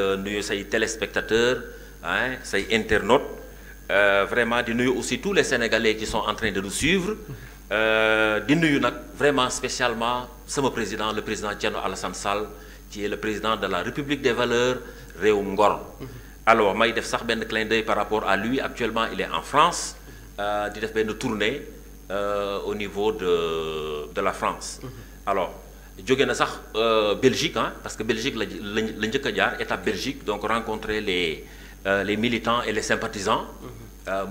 nuyu say téléspectateurs hein say internautes vraiment di nuyu aussi tous les Sénégalais qui sont en train de nous suivre di nuyu nag vraiment spécialement sama président le président Thierno Alassane Sall qui est le président de la République des valeurs réewum Ngor. Alors may def sax benn clin d'œil par rapport à lui actuellement il est en France di def benn tournée au niveau de la France. Alors jóge na sax Belgique hein, parce que Belgique la njëkk a jaar étape Belgique donc rencontrer les militants et les sympathisants.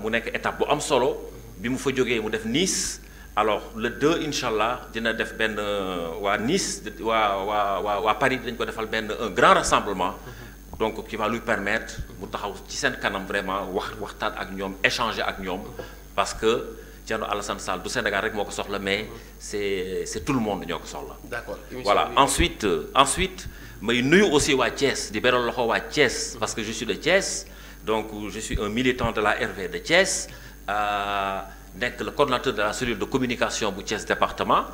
mu nekk étape bu am solo bi mu fa jógee mu def Nice. Alors le 2 incha allah dina def benn waa Nice waa Paris dañ ko defal benn un grand rassemblement. Donc qui va lui permettre mu taxaw ci seen kanam vraiment waxtaan ak ñoom échanger ak ñoom parce que Thierno Alassane Sall du Sénégal rek moo ko soxla mais c'est tout le monde ñoo ko soxla. D'accord. Voilà ensuite may nuyu aussi waa Thiès di beral loxo waa Thiès parce que je suis de Thiès donc je suis un militant de la RV de Thiès nekk le coordonnateur de la cellule de communication bu Thiès département.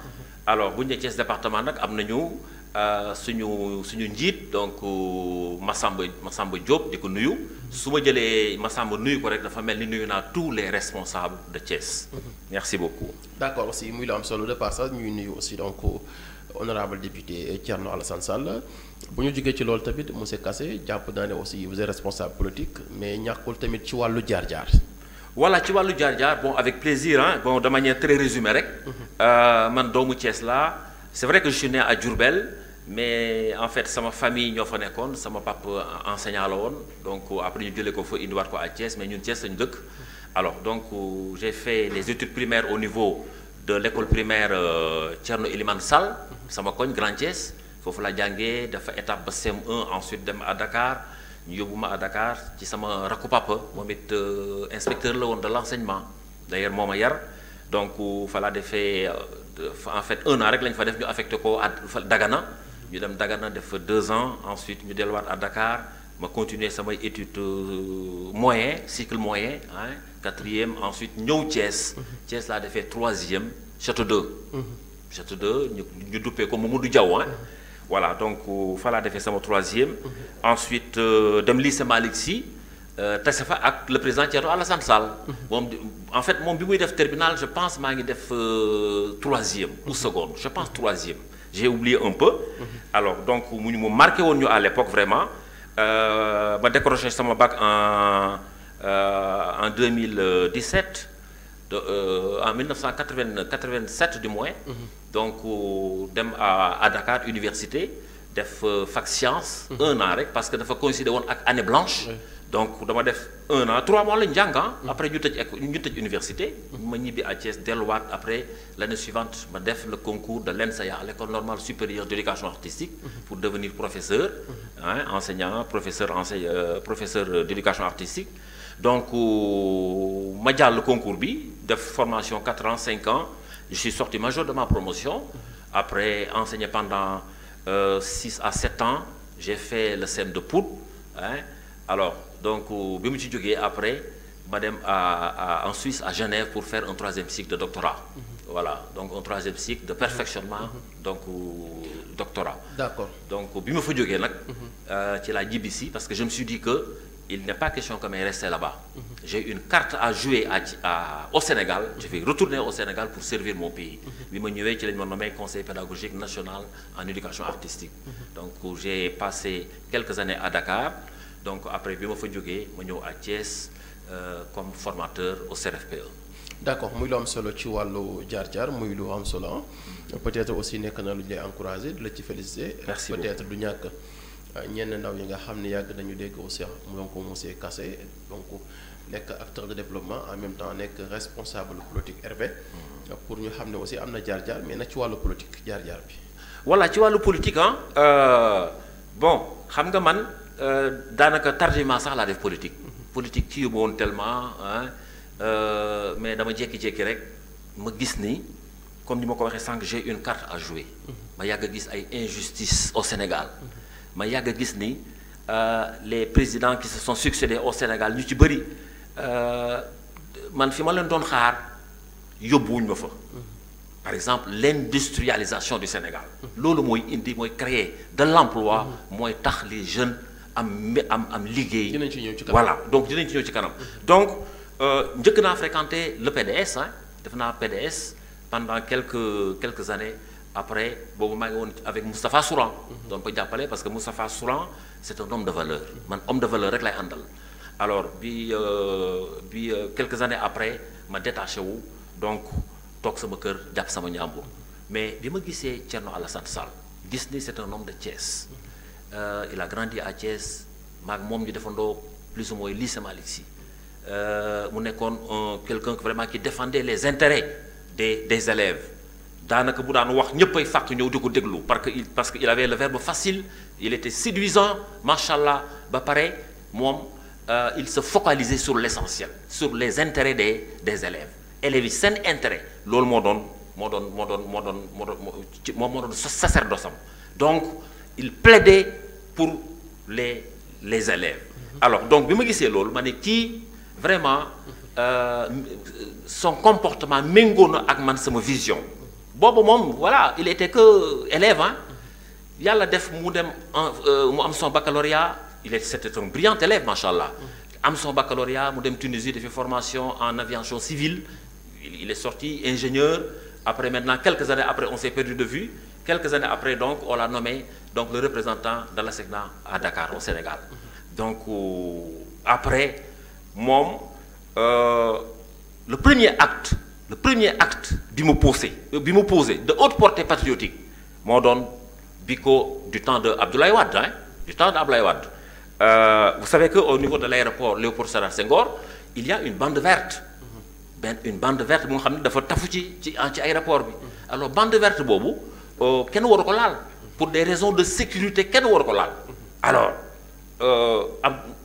Alors bu ñu nee Thiès département nag am nañu suñu njiit donc Massamba Diop di ko nuyu su ma jëlee Massamba nuyu ko rek dafa mel ni nuyu naa tous les responsables de Thiès. Merci beaucoup. D'accord aussi muy lu am solo de passage ñuy nuyu aussi donc honorable député Thierno Alassane Sall bu ñu jógee ci loolu tamit monsieur Kassé jàpp naa ne aussi vous êtes responsable politique mais ñàkkul tamit ci wàllu jaar-jaar. Voilà ci wàllu jaar-jaar bon avec plaisir hein bon de manière très résumée rek. man doomu Thiès laa c'est vrai que je suis né à Diourbel mais en fait sama famille ñoo fa nekkoon sama papa enseignant la woon donc après ñu jëlee ko fa indiwaat ko à Thiès mais ñun Thiès lañu dëkk. Alors donc j'ai fait les études primaires au niveau de l'école primaire Thierno Elimane Sall sama koñ Grand Thiès foofu la jàngee dafa étape ba CM1 ensuite dem à Dakar. ñu yóbbu ma à Dakar ci sama rakku papa moom it inspecteur la woon de l'enseignement d'ailleurs moo ma yar donc fa laa defee en fait 1 an rek lañ fa def ñu affecté ko à Dagana ñu dem Dagana def fa 2 ans ensuite ñu delluwaat à Dakar ma continuer samay études moyen cycle moyen hein 4e ensuite ñëw Thiès. Thiès laa defee 3e Château 2. Château 2 ñu duppee ko Mamadou Diaw hein. Voilà donc fa laa defee sama 3e. Ensuite dem lycée Malick Sy tase fa ak le président Thierno Alassane Sall. moom en fait moom bi muy def terminal je pense maa ngi def 3e ou seconde je pense 3e j'ai oublié un peu. Alors donc mu marqué woon ñu à l'époque vraiment ma décroché sama bac en 2017 en 1987 du moins. Donc dem à Dakar université def fac science 1 an rek parce que dafa coïncider woon ak année blanche. Donc dama def 1 an 3 mois lañu jàng après ñu tëj université. ma ñibbi à Thiès delluwaat après l'année suivante ma def le concours de l'ENSEA l'école normale supérieure d'éducation artistique. Pour devenir professeur. Hein, enseignant professeur d'éducation artistique. Donc ma jàll le concours bi def formation 4 ans 5 ans. Je suis sorti major de ma promotion. Après enseigné pendant 6 à 7 ans. J'ai fait le CEM de Pout. Hein. Alors, donc, bi mu ci jógee après, ma dem en Suisse, à Genève, pour faire un 3e cycle de doctorat. Voilà, donc un 3e cycle de perfectionnement, donc doctorat. D'accord. Donc, bi mu fa jógee nag, ci la ñibbisi parce que je me suis dit que il n'est pas question que may rester là-bas. J'ai une carte à jouer au Sénégal. Je vais retourner au Sénégal pour servir mon pays. Bi ma ñëwee ci lañ ma nommé conseil pédagogique national en éducation artistique. Donc j'ai passé quelques années à Dakar. Donc après bi ma fa jógee ma ñëw à Thiès comme formateur au CRFPE. D'accord muy lu am solo ci wàllu jaar-jaar muy lu am solo peut-être aussi nekk na lu ñu lay encourager di la ci féliciter. Merci beaucoup peut-être du ñàkk. ñenn ndaw yi nga xam ne yàgg nañu dégg aussi donc monsieur Kassé donc nekk acteur de développement en même temps nekk responsable politique RV. pour ñu xam ne aussi am na jaar-jaar mais nag ci wàllu politique jaar-jaar bi. Voilà ci wàllu politique bon xam nga man daanaka tardivement sax laa def politique. Politique ci yóbbu woon tellement mais dama jékki-jékki rek ma gis ni comme ni ma ko waxee sànq j'ai une carte à jouer. ma yàgg a gis ay injustice au Sénégal. ma yàgg a gis ni les présidents qui se sont succédés au Sénégal ñu ci bëri man fi ma leen doon xaar yóbbuwuñ ma fa. Par exemple l'industrialisation du Sénégal. loolu mooy indi mooy créer de l'emploi mooy tax les jeunes am liggéey. dinañ ci ñëw ci kanam. Voilà donc dinañ ci ñëw ci kanam. Donc njëkk naa fréquenter le PDS hein def naa PDS pendant quelques années après boobu maa ngi woon avec Moustapha Souran. donc ko jàppale parce que Moustapha Souran c'est un homme de valeur. man homme de valeur rek lay àndal. alors bi quelques années après ma détaché wu donc toog sama kër jàpp sama njàmbur mais bi ma gisee Thierno Alassane Sall gis ni c'est un homme de Thiès. Il a grandi à Thiès maag moom ñu defandoo plus ou moins lycée Malick Sy mu nekkoon quelqu'un vraiment qui défendait les intérêts des élèves daanaka bu daan wax ñëpp ay fàq ñëw di ko déglu parce que il avait le verbe facile il était séduisant machallah ba pare moom il se focalisait sur l'essentiel sur les intérêts des élèves yi seen intérêt loolu moo doon sacerdoce am donc il plaidait pour les élèves. Alors donc bi ma gisee loolu ma ne kii vraiment son comportement méngoo na ak man sama vision boobu moom voilà il était que élève hein yàlla def mu dem mu am son baccalauréat c'était un brillant élève machallah am son baccalauréat mu dem Tunisie de formation en aviation civile il est sorti ingénieur après maintenant quelques années après on s'est perdu de vue. Quelques années après, donc, on l'a nommé donc, le représentant de la SECNA à Dakar, au Sénégal. Donc, après, le premier acte bi mu posé de haute portée patriotique, moo doon Biko du temps de Abdoulaye Wade, hein, du temps d'Abdoulaye Wade. Vous savez qu'au niveau de l'aéroport Léopold Sédar Senghor, il y a une bande verte. Une bande verte, bu nga xam ne dafa tafu ci aéroport bi. Alors, bande verte boobu, kenn waru ko laal pour des raisons de sécurité kenn waru ko laal alors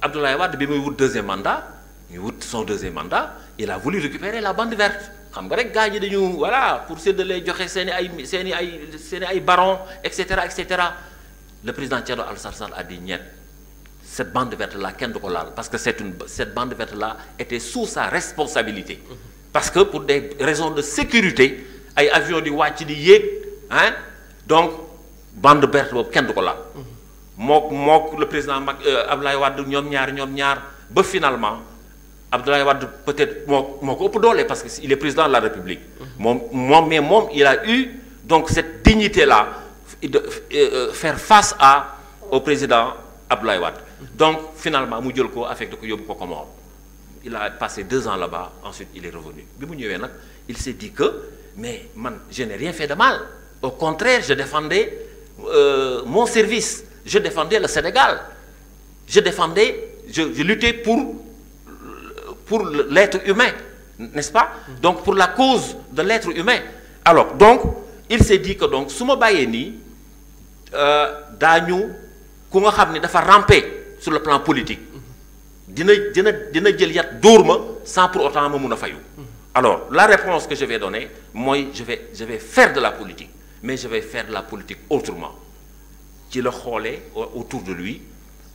Abdoulaye Wade bi muy wut deuxième mandat ñu wut son deuxième mandat il a voulu récupérer la bande verte xam nga rek gars yi dañu voilà pour séddale joxe seen i ay barons et cetera le président Thierno Alassane Sall a dit niet cette bande verte là kenn du ko laal parce que cette bande verte là était sous sa responsabilité parce que pour des raisons de sécurité ay avions di wàcc di yéeg hein donc bande verte boobu kenn du ko laal mook le président Abdoulaye Wade ñoom ñaar ba finalement Abdoulaye Wade peut-être moo ko ëpp doole parce que il est président de la République mais il a eu donc cette dignité là de faire face au président Abdoulaye Wade donc finalement mu jël ko affecté ko yóbbu ko Comores il a passé 2 ans là-bas ensuite il est revenu bi mu ñëwee nag il s'est dit que mais man je n'ai rien fait de mal. Au contraire, je défendais mon service, je défendais le Sénégal, je luttais pour l'être humain, n'est-ce pas? Donc pour la cause de l'être humain. Alors donc il s'est dit que donc su ma bàyyee nii daañu ku nga xam ne dafa ramper sur le plan politique dina jël yat dóor ma sans pour autant ma mun a fayu. Alors la réponse que je vais donner mooy je vais faire de la politique. Mais je vais faire de la politique autrement ci la xoolee autour de lui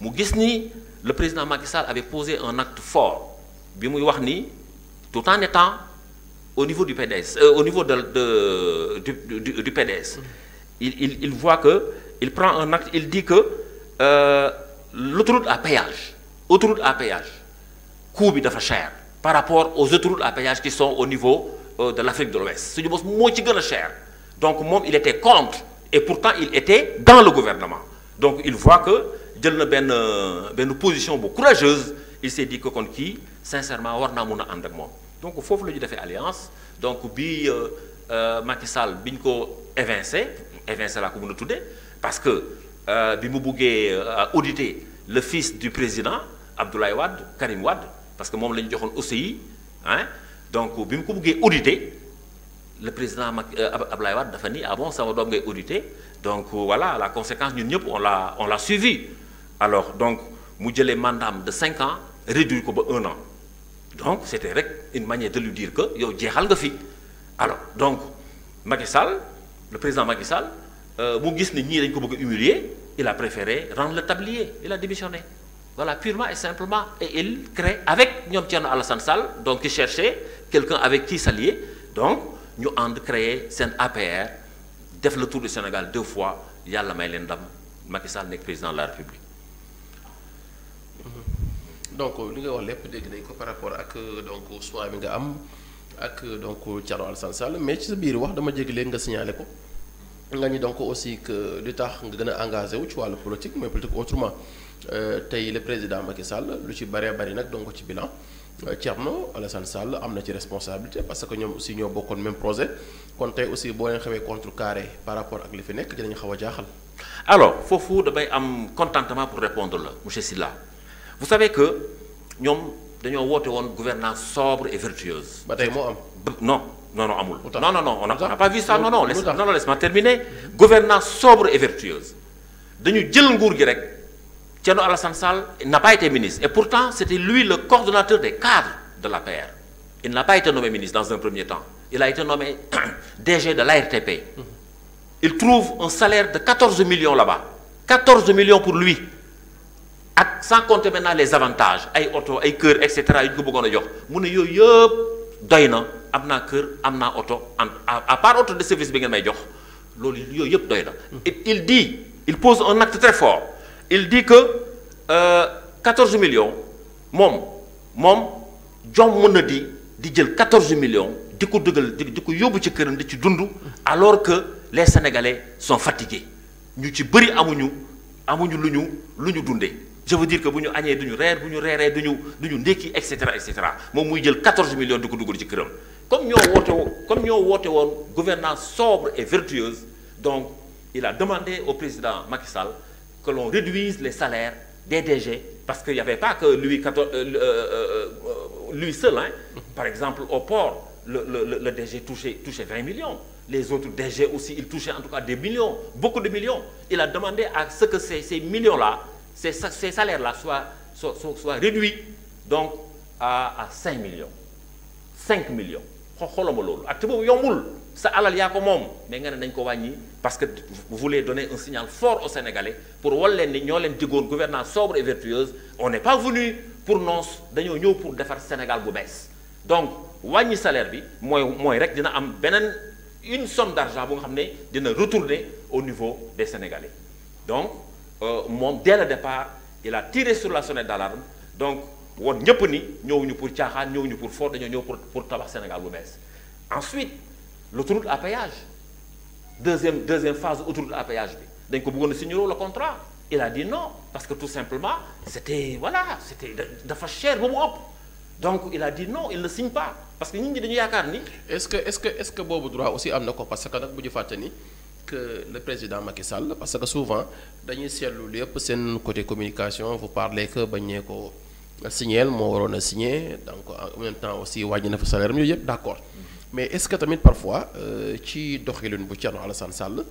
mu gis ni le président Macky Sall avait posé un acte fort bi muy wax ni tout en étant au niveau du PDS au niveau du PDS il voit que il prend un acte il dit que l'autoroute à péage coût bi dafa cher par rapport aux autoroutes à péage qui sont au niveau de l'Afrique de l'Ouest suñu bos moo ci gën a cher. Donc moom il était contre et pourtant il était dans le gouvernement donc il voit que jël na benn position bu courageuse il s'est dit que kon kii sincèrement war naa mun a ànd ak moom donc foofu la ñu defee alliance donc bi Macky Sall bi ñu ko évincé laa ko mën a tuddee parce que bi mu buggee auditer le fils du président Abdoulaye Wade Karim Wade parce que moom la ñu joxoon OCI hein donc bi mu ko buggee auditer le président Abdoulaye Wade dafa ni ah bon sama doom ngay auditer donc voilà la conséquence ñun ñëpp on l'a suivi alors donc mu jëlee mandaam de 5 ans réduire ko ba 1 an donc c'était rek une manière de lui dire que yow jeexal nga fi alors donc Macky Sall le président Macky Sall mu gis ni ñii dañ ko bëgg a humilier il a préféré rendre le tablier il a démissionné voilà purement et simplement et il crée avec ñoom Thierno Alassane Sall donc qui cherchait quelqu'un avec qui s'allier donc ñu ànd créer seen APR def le tour du Sénégal 2 fois yàlla may leen ndam Macky Sall nekk président de la République donc li nga wax lépp dégg nañ ko par rapport ak donc choix bi nga am ak donc Thierno Alassane Sall mais ci sa biir wax dama jéggi léegi nga signalé ko nga ñu donc aussi que li tax nga gën a engagé wu ci wàllu politique mais politique autrement tey le président Macky Sall lu ci bëree bëri nag donc ci bilan Thierno Alassane Sall am na ci responsabilité parce que ñoom aussi ñoo bokkoon même projet kon tey aussi boo leen xawee contrecarré par rapport ak li fi nekk dinañ xaw a jaaxal. Alors foofu damay am contentement pour répondre la monsieur Sylla vous savez que ñoom dañoo woote woon gouvernance sobre et vertueuse. ba tey moo am. non amul. non on n'a pas vu ça non laisse-moi terminer. Gouvernance sobre et vertueuse dañu jël nguur gi rek Thierno Alassane Sall n'a pas été ministre et pourtant c'était lui le coordonnateur des cadres de l'APR. Il n'a pas été nommé ministre dans un premier temps il a été nommé DG de l'ARTP. Il trouve un salaire de 14 millions là-bas 14 millions pour lui ak sans compter maintenant les avantages ay oto ay kër et cetera yu ñu ko bëggoon a jox mu ne yooyu yëpp doy na am naa kër am naa oto à part auto de service bi ngeen may jox loolu yooyu yëpp doy na. il pose un acte très fort il dit que 14 millions moom jom mën na di jël 14 millions di ko dugal di ko yóbbu ci këram di ci dund alors que les Sénégalais sont fatigués ñu ci bëri amuñu lu ñu dundee. Je veux dire que bu ñu añee du ñu reer bu ñu reeree du ñu ndékki et cetera moom muy jël 14 millions di ko dugal ci këram comme ñoo woote woon gouvernance sobre et vertueuse donc il a demandé au président Macky Sall que l'on réduise les salaires des DG parce qu'il n'y avait pas que lui seul hein. Par exemple au port le DG touchait 20 millions les autres DG aussi ils touchaient en tout cas des millions beaucoup de millions il a demandé à ce que ces millions-là ces salaires-là soient réduits donc à 5 millions 5 millions xoolama loolu ak te boobu yombul sa alal yaa ko moom mais nga ne nañ ko wàññi parce que vous voulez donner un signal fort aux Sénégalais pour wal leen ni ñoo leen diggoon gouvernance sobre et vertueuse on n'est pas venu pour noos dañoo ñëw pour defar Sénégal bu bees donc wàññi salaire bi mooy rek dina am beneen une somme d'argent bu nga xam ne dina retourner au niveau des Sénégalais donc moom dès le départ il a tiré sur la sonnette d'alarme donc woon ñëpp ni ñëwuñu pour caaxaan ñëwuñu pour fort dañoo ñëw pour tabax Sénégal bu bees ensuite l'autoroute à péage deuxième phase autoroute à péage bi dañ ko bëggoon a signer le contrat il a dit non parce que tout simplement c'était dafa cher ba mu ëpp donc il a dit non il ne signe pas parce que nit ñi dañu yaakaar ni. est-ce que boobu droit aussi am na ko parce que nag bu ñu fàtte ni que le président Macky Sall parce que souvent dañuy seetlu lépp seen côté communication vous parlez que bañ ñee ko signer moo waroon a signer donc en même temps aussi wàññi na fa salaire yooyu yëpp d'accord mais est-ce que tamit parfois ci doxalin bu Thierno Alassane Sall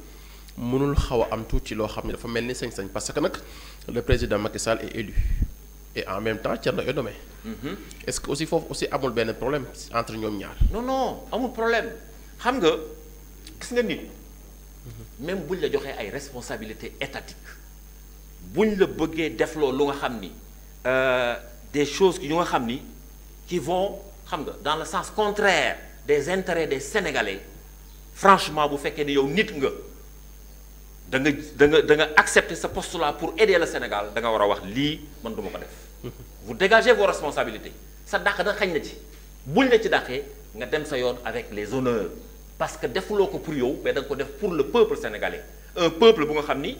mënul xaw a am tuuti loo xam ne dafa mel ni sañ-sañ parce que nag le président Macky Sall est élu et en même temps Thierno est nommé. Est-ce que aussi foofu aussi amul benn problème entre ñoom ñaar. non amul problème xam nga gis nga nit. même buñ la joxee ay responsabilités étatiques buñ la bëggee defloo lu nga xam ni des choses yu nga xam ni qui vont xam nga dans le sens contraire des intérêts des Sénégalais franchement bu fekkee ne yow nit nga da nga accepter ce poste-là pour aider le Sénégal da nga war a wax lii man du ma ko def. Vous dégagez vos responsabilités sa dàq da xañ na ci buñ la ci dàqee nga dem sa yoon avec les honneurs. parce que defuloo ko pour yow mais da nga ko def pour le peuple sénégalais un peuple bu nga xam ni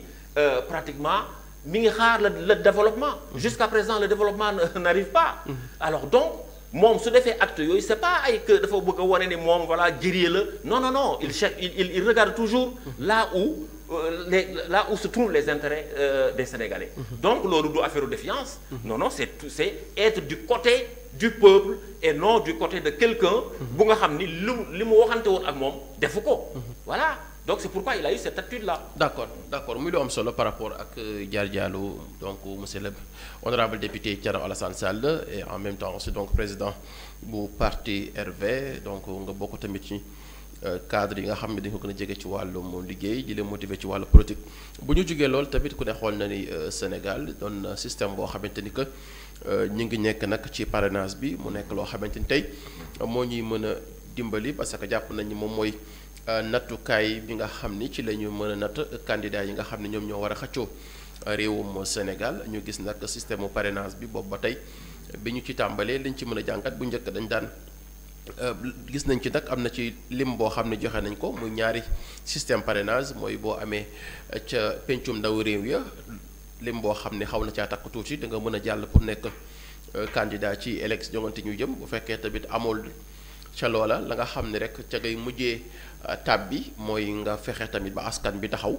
pratiquement mi ngi xaar le développement jusqu'à présent le développement n'arrive pas alors donc moom su defee acte yooyu c'est pas ay que dafa bëgg a wane ni moom voilà guerrier la non il regarde toujours là où se trouvent les intérêts des Sénégalais donc loolu du affaire de défiance non c'est être du côté du peuple et non du côté de quelqu'un bu nga xam ni li mu waxante woon ak moom defu ko voilà donc c'est pourquoi il a eu cette attitude-là. D'accord muy lu am solo par rapport ak jaar-jaalu donc monsieur le honorable député Thierno Alassane Sall et en même temps aussi donc président bu parti RV donc nga bokk tamit ci cadre yi nga xam ne dañu ko gën a jege ci wàllum liggéey di leen motiver ci wàllu politique bu ñu jógee loolu tamit ku ne xool na ni Sénégal doon système boo xamante ni que ñu ngi nekk nag ci parrainage bi mu nekk loo xamante ni tey moo ñuy mën a dimbali parce que jàpp nañ ni moom mooy nattukaay bi nga xam ni ci la ñu mën a natt candidat yi nga xam ne ñoom ñoo war a xëccoo réewum Sénégal ñu gis nag système mu parrainage bi boobu ba tey bi ñu ci tàmbalee liñ ci mën a jàngat bu njëkk dañ daan gis nañ ci nag am na ci lim boo xam ne joxe nañ ko muy ñaari système parrainage mooy boo amee ca pencum ndaw réew ya lim boo xam ne xaw na caa takk tuuti da nga mën a jàll pour nekk candidat ci élection jongante ñu jëm bu fekkee tamit amul ca loola la nga xam ne rek ca ngay mujjee tab bi mooy nga fexe tamit ba askan bi taxaw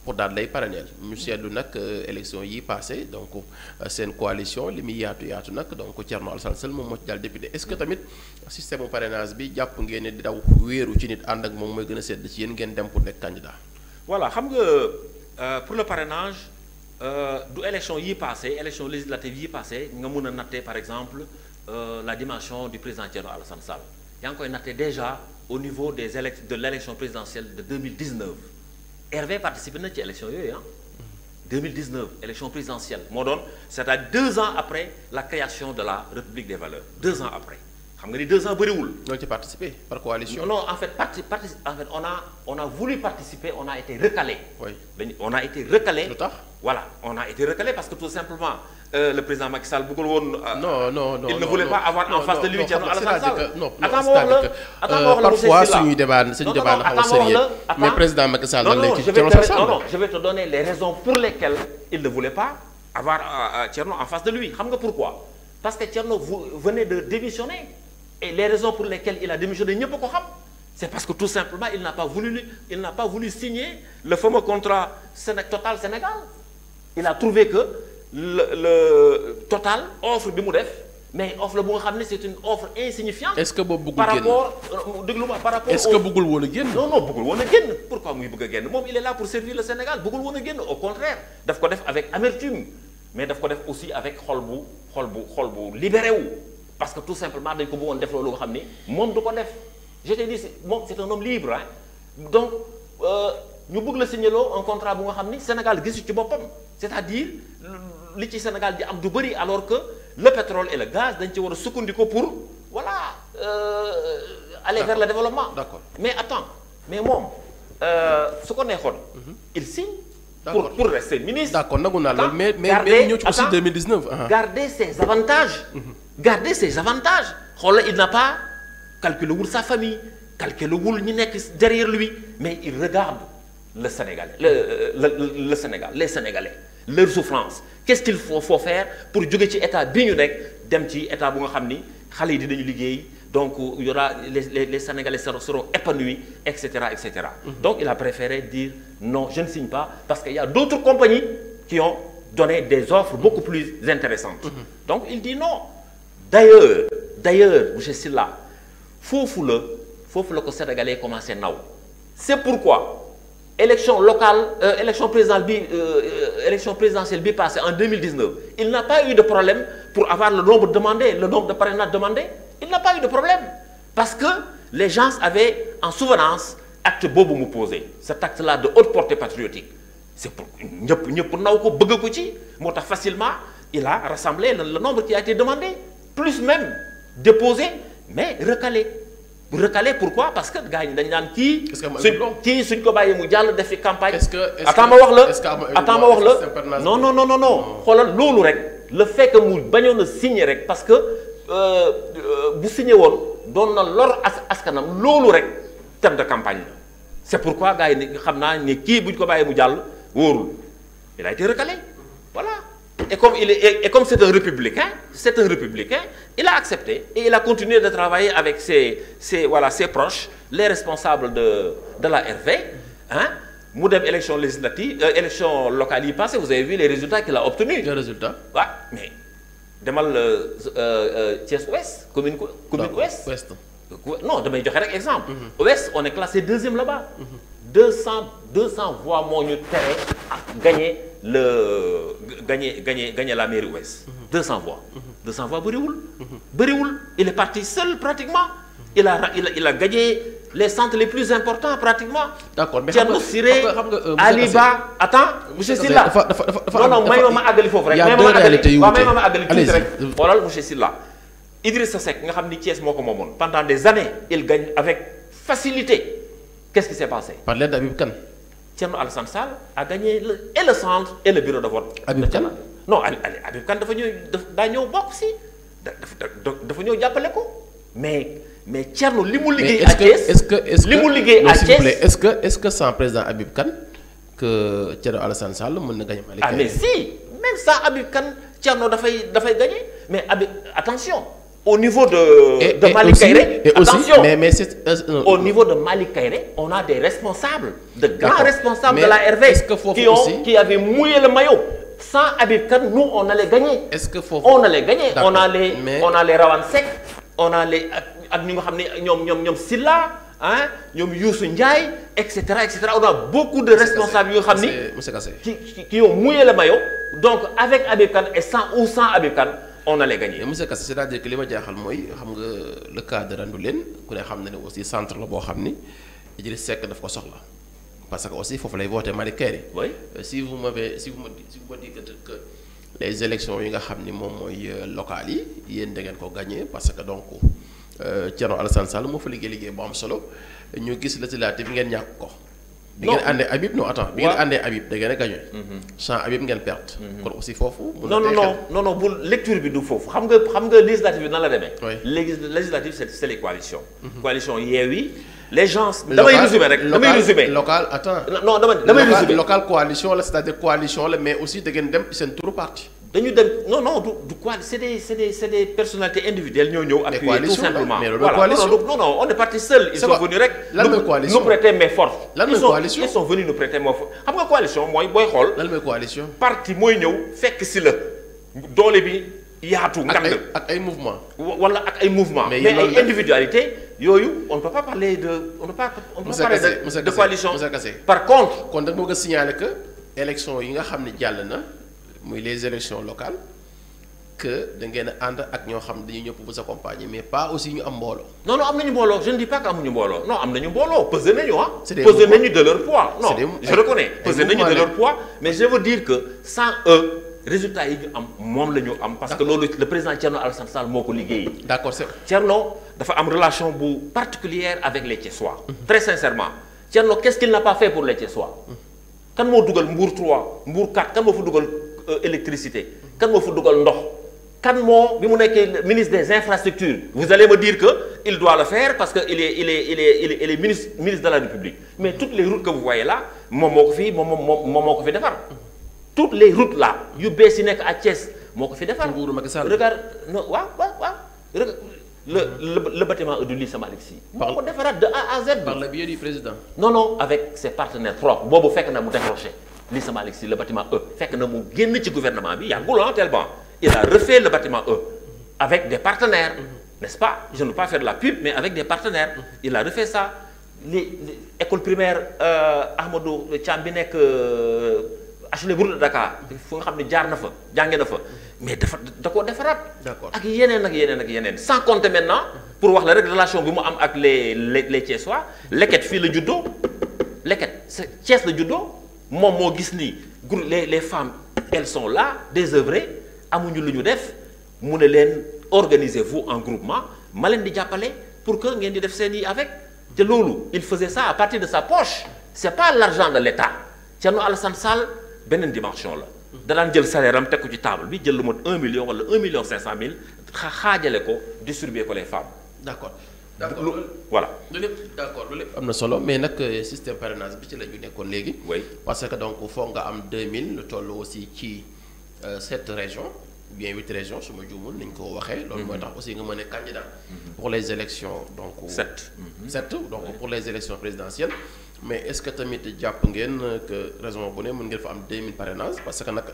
pour daal lay parrainel ñu seetlu nag élection yi passé donc seen coalition li muy yaatu nag donc Thierno Alassane Sall moom moo ci daal député est-ce que tamit système mu parrainage bi jàpp ngeen ne di daw wéeru ci nit ànd ak moom mooy gën a sedd ci yéen ngeen dem pour nekk candidat. voilà xam nga pour le parrainage du élection yi passé élection législative yi passé nga mun a nattee par exemple la dimension du président Thierno Alassane Sall yaa ngi koy nattee déjà au niveau de l'élection présidentielle de 2019. Hervé participé na ci élection yooyu 2019 élection présidentielle moo doon c'est-à-dire 2 ans après la création de la République des valeurs 2 ans après xam nga ni 2 ans bëriwul. ñoo ci participé par coalition. non en fait on a voulu participer on a été recalé. oui on a été recalé. lu tax voilà on a été recalé parce que tout simplement le président Macky Sall bëggul woon. non il ne voulait pas avoir en face de lui Thierno Alassane Sall. non attends ma wax la parfois suñuy débat na xaw a sérieux mais président Macky Sall lan lay ci Thierno Alassane Sall. non je vais te donner les raisons pour lesquelles il ne voulait pas avoir Thierno en face de lui xam nga pourquoi parce que Thierno venait de démissionner et les raisons pour lesquelles il a démissionné ñëpp ko xam c'est parce que tout simplement il n'a pas voulu signer le fameux contrat Total Sénégal il a trouvé que le Total offre bi mu def mais offre la bu nga xam ne c'est une offre insignifiante. est-ce que boobu bëggul génn par rapport est-ce que bëggul woon a génn. non bëggul woon a génn pourquoi muy bëgg a génn moom il est là pour servir le Sénégal bëggul woon a génn au contraire daf ko def avec amertume mais daf ko def aussi avec xol bu libéré wu parce que tout simplement dañ ko bëggoon def loolu nga xam ni moom du ko def je te dis moom c'est un homme libre donc ñu bëgg la signaloo un contrat bu nga xam ni Sénégal gisu ci boppam c'est-à-dire li ci Sénégal di am du bëri alors que le pétrole et le gaz dañ ci war a sukkandiku pour voilà aller vers le développement. D'accord. mais attends mais moom su ko neexoon. il signe. pour rester ministre. d'accord nangu naa loolu mais ñëw ci aussi 2019. garder ses avantages. garder ses avantages. xoolal il n'a pas calculé wul sa famille calculé wul ñi nekk derrière lui mais il regarde le Sénégal le Sénégal les Sénégalais leur souffrance qu'est-ce qu'il faut faire pour jóge ci état bi ñu nekk dem ci état bu nga xam ni xale yi dinañu liggéey donc il y aura les Sénégalais seront épanouis etc. donc il a préféré dire non je ne signe pas parce qu'il y a d'autres compagnies qui ont donné des offres beaucoup plus intéressantes. Donc il dit non. D'ailleurs monsieur Sylla foofu la ko Sénégalais commencé naw c'est pourquoi élection présidentielle bi passée en 2019 il n'a pas eu de problème pour avoir le nombre demandé le nombre de parrainages demandés il n'a pas eu de problème parce que les gens avaient en souvenance acte boobu mu posé cet acte-là de haute portée patriotique c'est pour ñëpp naw ko bëgg ko ci moo tax facilement il a rassemblé le nombre qui a été demandé plus même déposé mais recalé pourquoi parce que gars yi dañu naan kii suñ ko bàyyee mu jàll def fi campagne. attends ma wax la non xoolal loolu rek le fait que mu bañoon a signer rek parce que bu signé woon doon na lor askanam loolu rek thème de campagne la c'est pourquoi gars yi xam naa ne kii buñ ko bàyyee mu jàll wóorul il a été recalé voilà. Et comme c'est un républicain, il a accepté et il a continué de travailler avec ses proches, les responsables de la RV. Mu dem élection législative, élection locale yi passée, vous avez vu les résultats qu'il a obtenus. Les résultats. Ouais, mais demal Thiès Ouest, commune Ouest. Non, damay joxe rek exemple. Ouest, on est classé 2e là-bas. 200 voix moo ñu tere gagner la mairie Ouest. 200 voix. 200 voix bëriwul. Il est parti seul pratiquement. Il a gagné les centres les plus importants pratiquement. D'accord mais Thierno Siré Aliba attends monsieur Sylla. non may ma àggali foofu rek. y a deux réalités yu wute may ma àggali tuuti rek. xoolal monsieur Sylla Idrissa Seck nga xam ni Thiès moo ko moomoon. pendant des années il gagne avec facilité. Qu'est-ce qui s'est passé? Par l'aide d'Habib Kane. Thierno Alassane Sall a gagné le centre et le bureau de vote. Habib Kane non Habib Kane daa ñëw bokk si dafa ñëw jàppale ko mais Thierno li mu liggéey à Thiès li mu liggéey à Thiès est-ce que sans président Habib Kane que Thierno Alassane Sall mën na gagner Malick Kaïré. mais si même sans Habib Kane Thierno dafay gagner mais Habib attention au niveau de Malick Kaïré attention mais c'est au niveau de Malick Kaïré on a des responsables de grands responsables de la RV qui avaient mouillé le maillot. Sans Habib Kane nous on allait gagner. Est-ce que on allait gagner on a les Rawane Seck on a les ak ñi nga xam ne ñoom Silla ah ñoom Youssou Ndiaye et cetera on a beaucoup de responsables yoo xam ni qui ont mouillé le maillot donc avec Habib Kane et sans Habib Kane on allait gagner. monsieur Kassé c'est-à-dire que li ma jaaxal mooy xam nga le cas de Randoulène ku ne xam na ne aussi centre la boo xam ni Idriss Seck daf ko soxla parce que aussi foofu lay voté Malick Kaïré. oui si vous me dites que les élections yi nga xam ni moom mooy locales yi yéen da ngeen ko gagné parce que donc Thierno Alassane Sall moo fa liggéey bu am solo ñu gis législative ngeen ñàkk ko. bi ngeen àndee Habib non attends bi ngeen àndee Habib da ngeen a gagné. sans Habib ngeen perte. kon aussi foofu. non bu lecture bi du foofu xam nga législative bi nan la demee. législative c'est les coalitions. coalition Yewwi les gens. damay résumer local attends. non damay résumer local coalition la c'est-à-dire coalition la mais aussi da ngeen dem seen turu parti. dañu dem non du c'est des personnalités individuelles ñoo ñëw appuyer tout simplement. voilà non on est parti seul. ils sont venus rek. lan mooy coalition nous prêter main forte. lan mooy coalition ils sont venus nous prêter main forte xam nga coalition mooy booy xool. lan mooy coalition. parti mooy ñëw fekk si la doole bi yaatu. ngand ak ay mouvement wala ak ay mouvement mais ay individualité yooyu on ne peut pas parler de de coalition. par contre. kon da nga bëgg a signaler que élection yi nga xam ne jàll na. muy les élections locales que da ngeen a ànd ak ñoo xam dañuy ñëw pour vous accompagner mais pas aussi ñu am mbooloo. non am nañu mbooloo je ne dis pas que amuñu mbooloo non am nañu mbooloo peser nañu peser nañu de leur poids. non je reconnais peser nañu de leur poids mais je veux dire que sans eux résultats yi ñu am moom la ñu am. parce que loolu le président Thierno Alassane Sall moo ko liggéey. d'accord c'est Thierno dafa am relation bu particulière avec les Thiessois. très sincèrement Thierno qu'est-ce qu'il n'a pas fait pour les Thiessois. kan moo dugal Mbour 3 Mbour 4 kan moo fa dugal électricité kan moo fa dugal ndox kan moo bi mu nekkee ministre des infrastructures vous allez me dire que il doit le faire parce que il est ministre de la République mais toutes les routes que vous voyez là moom moo ko fi defar toutes les routes là yu bees yi nekk à Thiès moo ko fi defar. nguuru Macky Sall regarde non waaw le bâtiment du lycée Malick Sy moo ko defaraat de A à Z. par le biais du président. non avec ses partenaires propres boobu fekk na mu décroché. lycée Malick Sy le bâtiment E fekk na mu génn ci gouvernement bi yàggul tellement il a refait le bâtiment E avec des partenaires n'est-ce pas je ne veux pas faire de la pub mais avec des partenaires il a refait ça les école primaire Ahmadou Thiam bi nekk HLM Route de Dakar fu nga xam ne jaar na fa jànge na fa mais da koo defaraat. d'accord ak yeneen sans compter maintenant pour wax la rek relation bi mu am ak les Thiessois Leket fii la juddoo Leket Thiès la juddoo. moom moo gis ni les femmes elles sont là désœuvrées amuñu lu ñu def mu ne leen organisez-vous en groupement ma leen di jàppale pour que ngeen di def seen yi avec te loolu il faisait ça à partir de sa poche c'est pas l'argent de l'État Thierno Alassane Sall beneen dimension la da daan jël salaire am teg ko ci table bi jël lu mot 1 million wala 1,5 million xaajale ko distribuer ko les femmes. d'accord voilà. loolu lépp d'accord loolu lépp am na solo mais nag système parrainage bi ci la ñu nekkoon léegi. oui parce que donc foog nga am 2000 lu toll aussi ci 7 régions bien 8 régions su ma juumul ni ñu ko waxee. loolu mooy tax aussi nga mën a candidat pour les élections donc. 7 donc pour les élections présidentielles. mais est-ce que tamit jàpp ngeen que raison bu ne mën ngeen fa am 2000 parrainage parce que nag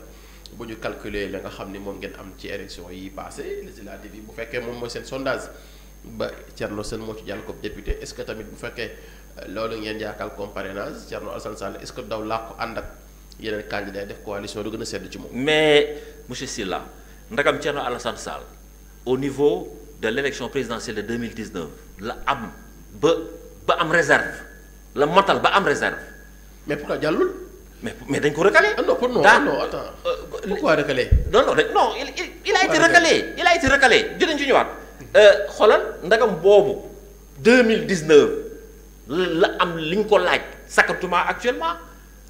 bu ñu calculer la nga xam ni moom ngeen am ci élections yi passé législatives yi bu fekkee moom mooy seen sondage. ba Thierno Sène moo ci jàll comme député est-ce que tamit bu fekkee loolu ngeen yaakaar comme parrainage Thierno Alassane Sall est-ce que daw laa ko ànd ak yeneen candidats yi def coalition du gën a sedd ci moom. mais monsieur Sylla ndagam Thierno Alassane Sall au niveau de l'élection présidentielle de 2019 la am ba am réserve la motal ba am réserve. mais pourquoi jàllul. mais dañ ko recalé. ah non attends pourquoi recalé. non il a été recalé dinañ ci ñëwaat. xoolal ndagam boobu 2019 la am li ñu ko laaj sakatuma actuellement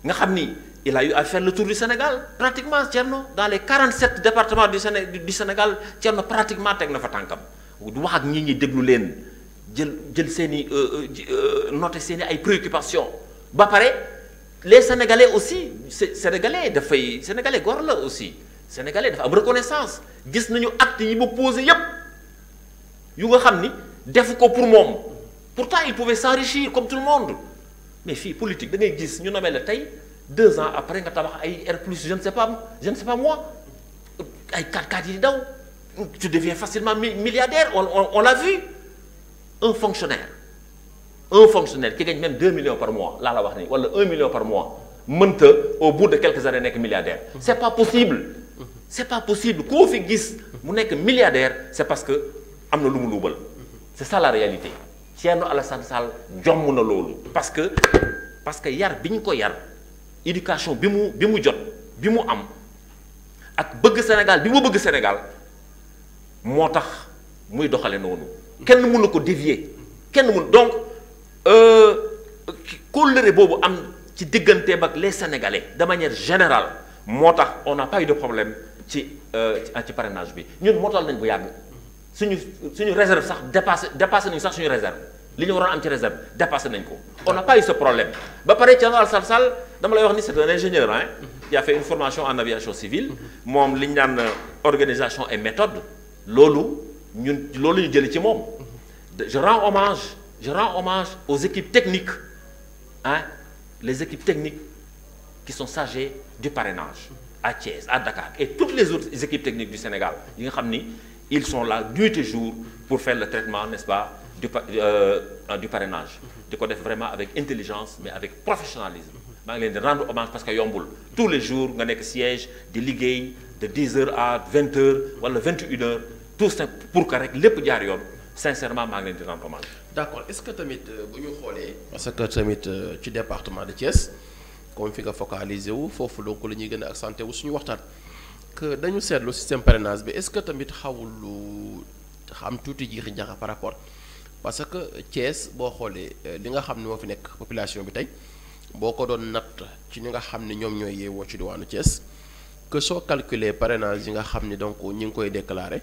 nga xam ni il a eu à faire le tour du Sénégal pratiquement Thierno dans les 47 départements du Sénégal Thierno pratiquement teg na fa tànkam du wax ak ñi ñi déglu leen jël seen i noter seen i ay préoccupations ba pare les Sénégalais aussi Sénégalais góor la aussi Sénégalais dafa am reconnaissance gis nañu acte yi mu posé yépp yu nga xam ni def ko pour moom pourtant il pouvait s'enrichir comme tout le monde mais fii politique da ngay gis ñu nomee la tey 2 ans après nga tabax ay R plus je ne sais pas moi ay 4x4 yi di daw tu deviens facilement milliardaire on l'a vu un fonctionnaire qui gagne même 2 millions par mois laa la wax ni wala 1 million par mois mënta au bout de quelques années nekk milliardaire c'est pas possible koo fi gis mu nekk milliardaire c'est parce que am na lu mu luubal c'est ça la réalité Thierno Alassane Sall jomm na loolu parce que yar bi ñu ko yar éducation bi mu jot bi mu am ak bëgg Sénégal bi mu bëgg Sénégal moo tax muy doxale noonu kenn mënu ko dévier donc kóllëre boobu am ci digganteem ak les Sénégalais de manière générale moo tax on n'a pas eu de problème ci parrainage bi ñun mootal nañ bu yàgg suñu réserve sax dépassé nañu sax suñu réserve li ñu waroon am ci réserve dépassé nañ ko on n'a pas eu ce problème ba pare Thierno Alassane Sall dama lay wax ni c'est un ingénieur qui a fait une formation en aviation civile moom li ñu naan organisation et méthode loolu ñu jëlee ci moom je rends hommage aux équipes techniques les équipes techniques qui sont chargées du parrainage à Thiès à Dakar et toutes les autres équipes techniques du Sénégal yi nga xam ni ils sont là nuit et jour pour faire le traitement n'est-ce pas du parrainage di ko def vraiment avec intelligence mais avec professionnalisme maa ngi leen di rendre hommage parce que yombul tous les jours nga nekk siège di liggéey de 10h à 20h wala 21h tout ça pour que rek lépp jaar yoon sincèrement maa ngi leen di rendre hommage. d'accord est-ce que tamit bu ñu xoolee. parce que tamit ci département de Thiès comme fi nga focaliser wu foofu donc la ñuy gën a accentuer wu suñu waxtaan que dañu seetlu système parrainage bi est-ce que tamit xawul lu xam tuuti jiixi njaxa par rapport parce que Thiès boo xoolee li nga xam ne moo fi nekk population bi tey boo ko doon natt ci ñi nga xam ne ñoom ñooy yeewoo ci diwaanu Thiès que soo calculer parrainage yi nga xam ne donc ñi ngi koy déclarer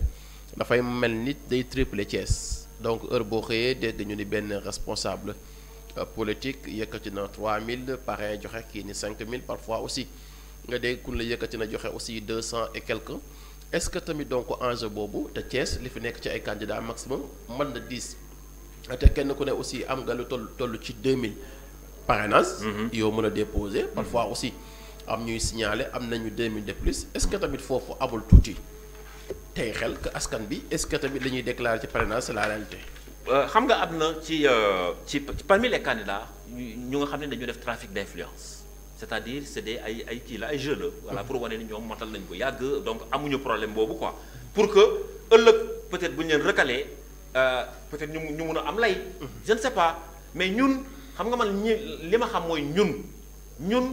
dafay mel ni day tripler Thiès donc heure boo xëyee dégg ñu ni benn responsable politique yëkkati na 3000 parrain joxe kii ni 5000 parfois aussi nga dégg kun la yëkkati na joxe aussi 200 et quelques est-ce que tamit donc enjeu boobu te Thiès li fi nekk ci ay candidats maximum mën na 10 te kenn ku ne aussi am nga lu toll ci 2000 parrainage yow mën a déposer parfois aussi am ñuy signaler am nañu 2000 de plus est-ce que tamit foofu amul tuuti tey xel que askan bi est-ce que tamit li ñuy déclarer ci parrainage c'est la réalité. xam nga am na ci parmi les candidats ñu nga xam ne dañu def trafic d'influence c'est-à-dire c'est des ay kii la ay jeux la voilà pour wane ni ñoom matal nañ ko yàgg donc amuñu problème boobu quoi pour que ëllëg peut-être bu ñu leen recalé peut-être ñu mun a am lay je ne sais pas mais ñun xam nga man li ma xam mooy ñun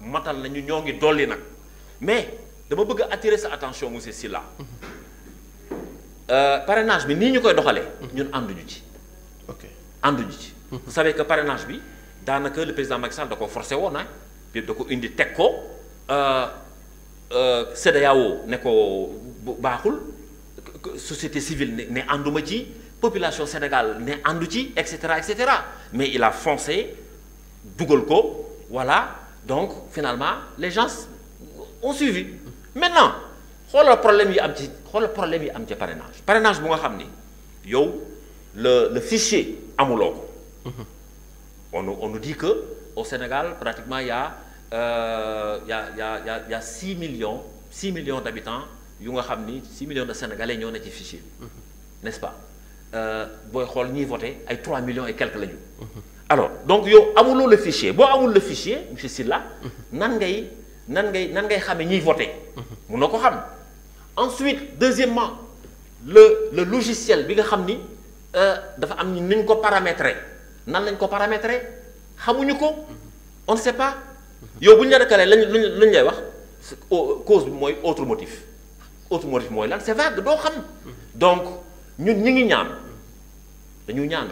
matal nañu ñoo ngi dolli nag mais dama bëgg a attirer sa attention monsieur Sylla parrainage bi nii ñu koy doxalee ñun ànduñu ci ànduñu ci vous savez que parrainage bi daanaka le président Macky Sall da ko forcé woon puis da ko indi teg ko CEDEAO ne ko baaxul société civile ne ànduma ci population Sénégal ne àndu ci et cetera mais il a foncé dugal ko voilà donc finalement les gens ont suivi maintenant xoolal problème yi am ci parrainage bu nga xam ni yow le fichier amuloo ko on nous dit que au Sénégal pratiquement il y a 6 millions d'habitants yu nga xam ni 6 millions de Sénégalais ñoo ne ci fichier n'est-ce pas booy xool ñiy voté ay 3 millions et quelques la ñu alors donc yow amuloo le fichier boo amul le fichier monsieur Sylla nan ngay xamee ñiy voté mun na ko xam ensuite deuxièmement le logiciel bi nga xam ni dafa am ni ñu ko paramétrer nan lañ ko paramétrer xamuñu ko on ne sait pas yow bu ñu la recalé luñ lay wax cause bi mooy autre motif mooy lan c'est vague doo xam donc ñun ñi ngi dañu ñaan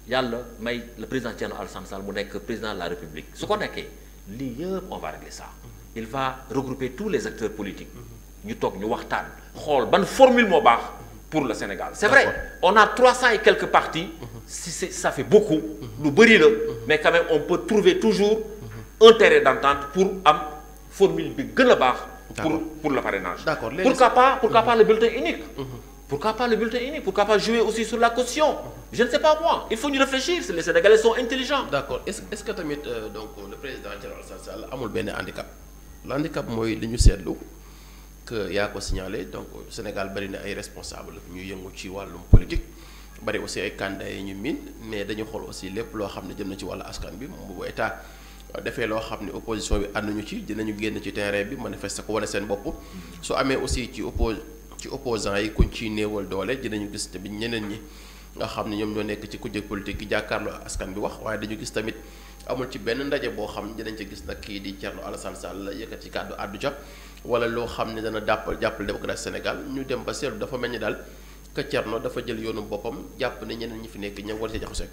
yàlla may le président Thierno Alassane Sall mu nekk président de la République su ko nekkee lii yëpp on va régler ça il va regrouper tous les acteurs politiques ñu toog ñu waxtaan xool ban formule moo baax pour le Sénégal c'est vrai on a 300 et quelques partis ça fait beaucoup lu bëri la mais quand même on peut trouver toujours un terrain d'entente pour am formule bi gën a baax pour le parrainage pourquoi pas le bulletin unique pourquoi pas le bulletin unique pourquoi pas jouer aussi sur la caution je ne sais pas moi il faut ñu réfléchir les Sénégalais sont intelligents d'accord est-ce que tamit donc le président Thierno Alassane Sall amul benn handicap l'handicap mooy li ñu seetlu que yaa ko signalé donc Sénégal bari na ay responsables ñu yëngu ci wàllum politique bari aussi ay candidats yi ñu miin mais dañu xool aussi lépp loo xam ne jëm na ci wàllu askan bi bu état defee loo xam ne opposition bi ànduñu ci dinañu génn ci terrain bi manifester ko wane seen bopp su amee aussi ci opposants yi kuñ ciy néewal doole dinañu gis tamit ñeneen ñi nga xam ne ñoom ñoo nekk ci kujje politique yi jàkkaarloo askan bi wax waaye dañu gis tamit amul ci benn ndaje boo xam ne dinañ ci gis nag kii di Thierno Alassane Sall yëkkat ci kàddu àddu ca wala loo xam ne dana jàppale démocratie Sénégal ñu dem ba seetlu dafa mel ni daal que Thierno dafa jël yoonu boppam jàpp ne ñeneen ñi fi nekk ñoom war ci jaxase